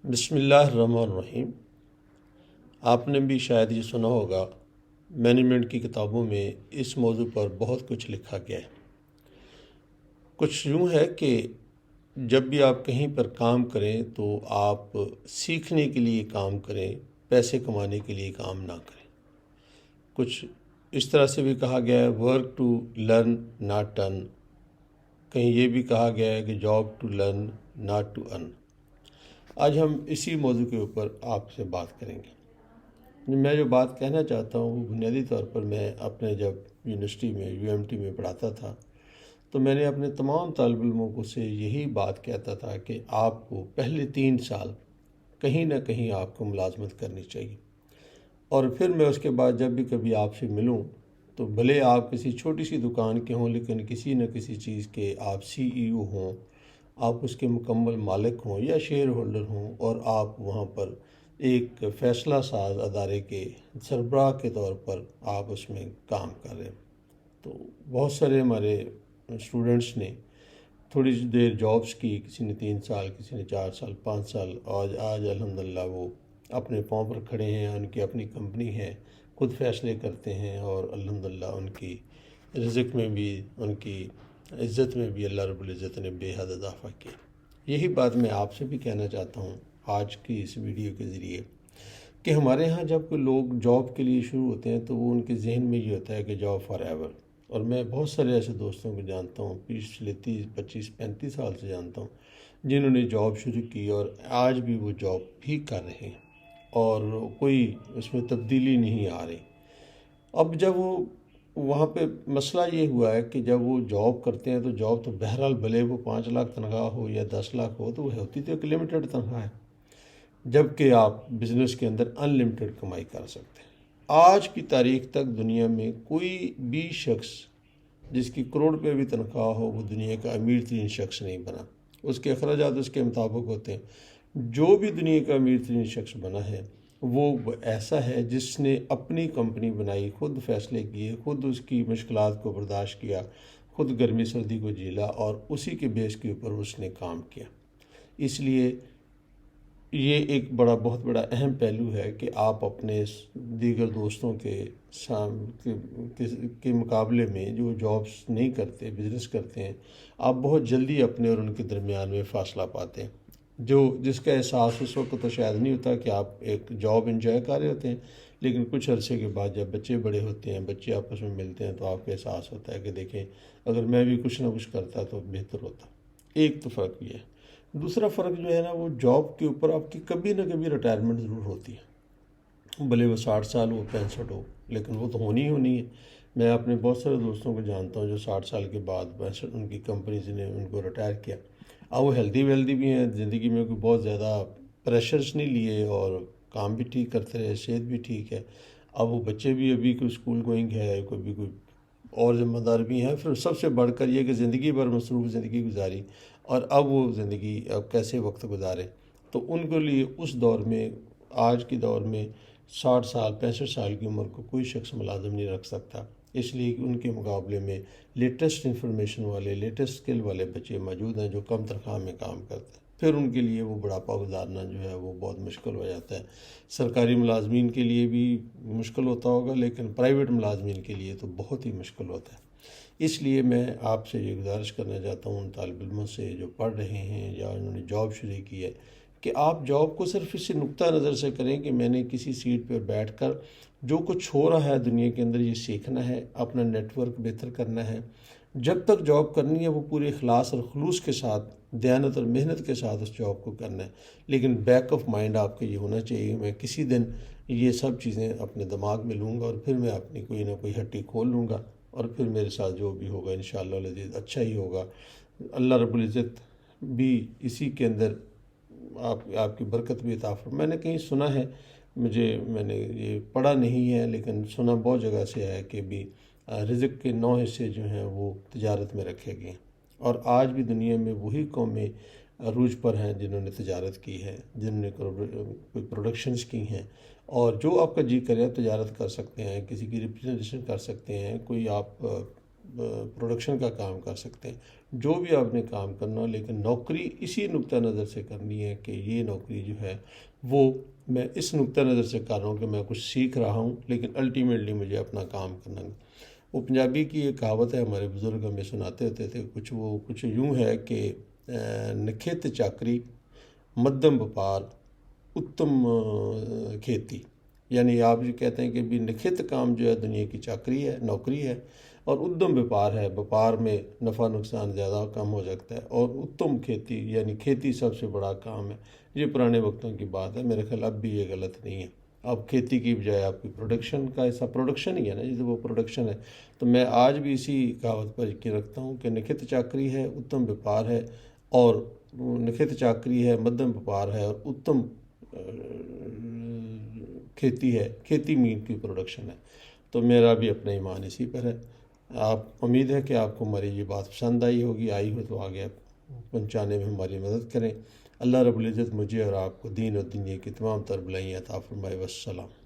بسم اللہ الرحمن الرحیم۔ آپ نے بھی شاید یہ سنا ہوگا، مینجمنٹ کی کتابوں میں اس موضوع پر بہت کچھ لکھا گیا ہے۔ کچھ یوں ہے کہ جب بھی آپ کہیں پر کام کریں تو آپ سیکھنے کے لیے کام کریں، پیسے کمانے کے لیے کام نہ کریں۔ کچھ اس طرح سے بھی کہا گیا ہے، work to learn not earn. کہیں یہ بھی کہا گیا ہے کہ job to learn not to earn. آج ہم اسی موضوع کے اوپر آپ سے بات کریں گے۔ میں جو بات کہنا چاہتا ہوں وہ بنیادی طور پر میں اپنے جب یونیورسٹی میں UMT میں پڑھاتا تھا تو میں نے اپنے تمام طالب علموں کو سے یہی بات کہتا تھا کہ آپ کو پہلے 3 سال کہیں نہ کہیں آپ کو ملازمت کرنی چاہیے، اور پھر میں اس کے بعد جب بھی کبھی آپ سے ملوں تو بھلے آپ کسی چھوٹی سی دکان کے ہوں، لیکن کسی نہ کسی چیز کے آپ CEO ہوں، آپ اس کے مکمل مالک ہوں یا شیئر ہولڈر ہوں، اور آپ وہاں پر ایک فیصلہ ساز ادارے کے سربراہ کے طور پر آپ اس میں کام کر رہے ہیں۔ تو بہت سارے ہمارے اسٹوڈنٹس نے تھوڑی سی دیر جابس کی، کسی نے 3 سال، کسی نے 4 سال، 5 سال، آج الحمدللہ وہ اپنے پاؤں پر کھڑے ہیں، ان کی اپنی کمپنی ہے، خود فیصلے کرتے ہیں، اور الحمدللہ ان کی رزق میں بھی، ان کی عزت میں بھی اللہ رب العزت نے بے حد اضافہ کیا۔ یہی بات میں آپ سے بھی کہنا چاہتا ہوں آج کی اس ویڈیو کے ذریعے، کہ ہمارے ہاں جب کوئی لوگ جاب کے لیے شروع ہوتے ہیں تو وہ ان کے ذہن میں یہ ہوتا ہے کہ جاب فار ایور۔ اور میں بہت سارے ایسے دوستوں کو جانتا ہوں، 20 30 25 35 سال سے جانتا ہوں، جنہوں نے جاب شروع کی اور آج بھی وہ جاب بھی کر رہے ہیں اور کوئی اس میں تبدیلی نہیں آ رہی۔ اب جب وہ وہاں پہ مسئلہ یہ ہوا ہے کہ جب وہ جاب کرتے ہیں تو جاب تو بہرحال بھلے وہ 5 لاکھ تنخواہ ہو یا 10 لاکھ ہو، تو وہ ہوتی تو ایک لمیٹڈ تنخواہ ہے، جبکہ آپ بزنس کے اندر ان لمیٹڈ کمائی کر سکتے ہیں۔ آج کی تاریخ تک دنیا میں کوئی بھی شخص جس کی کروڑ پہ بھی تنخواہ ہو وہ دنیا کا امیر ترین شخص نہیں بنا۔ اس کے اخراجات اس کے مطابق ہوتے ہیں۔ جو بھی دنیا کا امیر ترین شخص بنا ہے وہ ایسا ہے جس نے اپنی کمپنی بنائی، خود فیصلے کیے، خود اس کی مشکلات کو برداشت کیا، خود گرمی سردی کو جھیلا، اور اسی کے بیس کے اوپر اس نے کام کیا۔ اس لیے یہ ایک بہت بڑا اہم پہلو ہے کہ آپ اپنے دیگر دوستوں کے مقابلے میں جو جابس نہیں کرتے، بزنس کرتے ہیں، آپ بہت جلدی اپنے اور ان کے درمیان میں فاصلہ پاتے ہیں، جس کا احساس اس وقت تو شاید نہیں ہوتا کہ آپ ایک جاب انجوائے کر رہے ہوتے ہیں، لیکن کچھ عرصے کے بعد جب بچے بڑے ہوتے ہیں، بچے آپس میں ملتے ہیں، تو آپ کو احساس ہوتا ہے کہ دیکھیں اگر میں بھی کچھ نہ کچھ کرتا تو بہتر ہوتا۔ ایک تو فرق یہ ہے۔ دوسرا فرق جو ہے نا، وہ جاب کے اوپر آپ کی کبھی نہ کبھی ریٹائرمنٹ ضرور ہوتی ہے، بھلے وہ 60 سال ہو، 65 ہو، لیکن وہ تو ہونی ہے۔ میں اپنے بہت سارے دوستوں کو جانتا ہوں جو 60 سال کے بعد 65 ان کی کمپنیز نے ان کو ریٹائر کیا۔ اب وہ ہیلدی بھی ہیں، زندگی میں کوئی بہت زیادہ پریشرز نہیں لیے، اور کام بھی ٹھیک کرتے رہے، صحت بھی ٹھیک ہے۔ اب وہ بچے بھی ابھی کوئی اسکول گوئنگ ہے، کوئی اور ذمہ دار بھی ہیں، پھر سب سے بڑھ کر یہ کہ زندگی بھر مصروف زندگی گزاری، اور اب وہ زندگی اب کیسے وقت گزارے۔ تو ان کے لیے اس دور میں، آج کے دور میں 60 سال 65 سال کی عمر کو کوئی شخص ملازم نہیں رکھ سکتا، اس لیے کہ ان کے مقابلے میں لیٹسٹ انفارمیشن والے، لیٹسٹ اسکل والے بچے موجود ہیں جو کم تنخواہ میں کام کرتے ہیں۔ پھر ان کے لیے وہ بڑھاپا گزارنا جو ہے وہ بہت مشکل ہو جاتا ہے۔ سرکاری ملازمین کے لیے بھی مشکل ہوتا ہوگا، لیکن پرائیویٹ ملازمین کے لیے تو بہت ہی مشکل ہوتا ہے۔ اس لیے میں آپ سے یہ گزارش کرنا چاہتا ہوں ان طالب علموں سے جو پڑھ رہے ہیں یا انہوں نے جاب شروع کی ہے، کہ آپ جاب کو صرف اسی نقطہ نظر سے کریں کہ میں نے کسی سیٹ پر بیٹھ کر جو کچھ ہو رہا ہے دنیا کے اندر یہ سیکھنا ہے، اپنا نیٹ ورک بہتر کرنا ہے۔ جب تک جاب کرنی ہے وہ پورے اخلاص اور خلوص کے ساتھ، دیانت اور محنت کے ساتھ اس جاب کو کرنا ہے، لیکن بیک آف مائنڈ آپ کا یہ ہونا چاہیے میں کسی دن یہ سب چیزیں اپنے دماغ میں لوں گا، اور پھر میں اپنی کوئی نہ کوئی ہٹی کھول لوں گا، اور پھر میرے ساتھ جو بھی ہوگا انشاءاللہ العزیز اچھا ہی ہوگا۔ اللہ رب العزت بھی اسی کے اندر آپ کی برکت بھی عطا فرمائے۔ میں نے کہیں سنا ہے، میں نے یہ پڑھا نہیں ہے لیکن سنا بہت جگہ سے ہے کہ بھی رزق کے 9 حصے جو ہیں وہ تجارت میں رکھے گئے ہیں، اور آج بھی دنیا میں وہی قومیں عروج پر ہیں جنہوں نے تجارت کی ہے، جنہوں نے کوئی پروڈکشنز کی ہیں، اور جو آپ کا جی کرے تجارت کر سکتے ہیں، کسی کی ریپرزنٹیشن کر سکتے ہیں، کوئی آپ پروڈکشن کا کام کر سکتے ہیں، جو بھی آپ نے کام کرنا ہو، لیکن نوکری اسی نقطہ نظر سے کرنی ہے کہ یہ نوکری جو ہے وہ میں اس نقطہ نظر سے کر رہا ہوں کہ میں کچھ سیکھ رہا ہوں، لیکن الٹیمیٹلی مجھے اپنا کام کرنا ہے۔ وہ پنجابی کی ایک کہاوت ہے، ہمارے بزرگ ہمیں سناتے ہوتے تھے، کچھ یوں ہے کہ نکھت چاکری مدھم وپار اتم کھیتی، یعنی آپ یہ کہتے ہیں کہ بھی نکھت کام جو ہے دنیا کی چاکری ہے، نوکری ہے، اور ادھم وپار ہے، وپار میں نفع نقصان زیادہ کم ہو سکتا ہے، اور اتم کھیتی یعنی کھیتی سب سے بڑا کام ہے۔ یہ پرانے وقتوں کی بات ہے، میرے خیال اب بھی یہ غلط نہیں ہے۔ اب کھیتی کی بجائے آپ کی پروڈکشن کا ایسا پروڈکشن ہی ہے نا، جیسے وہ پروڈکشن ہے۔ تو میں آج بھی اسی کہاوت پر یقین رکھتا ہوں کہ نکھت چاکری ہے، اتم وپار ہے، اور نکھت چاکری ہے، مدھم وپار ہے، اور اتم کھیتی ہے، کھیتی مین کی پروڈکشن ہے۔ تو میرا بھی اپنا ایمان اسی پر ہے۔ آپ امید ہے کہ آپ کو ہماری یہ بات پسند آئی ہوگی، آئی ہو تو آگے پہنچانے میں ہماری مدد کریں۔ اللہ رب العزت مجھے اور آپ کو دین اور دنیا کی تمام تر بھلائیاں عطا فرمائے۔ والسلام۔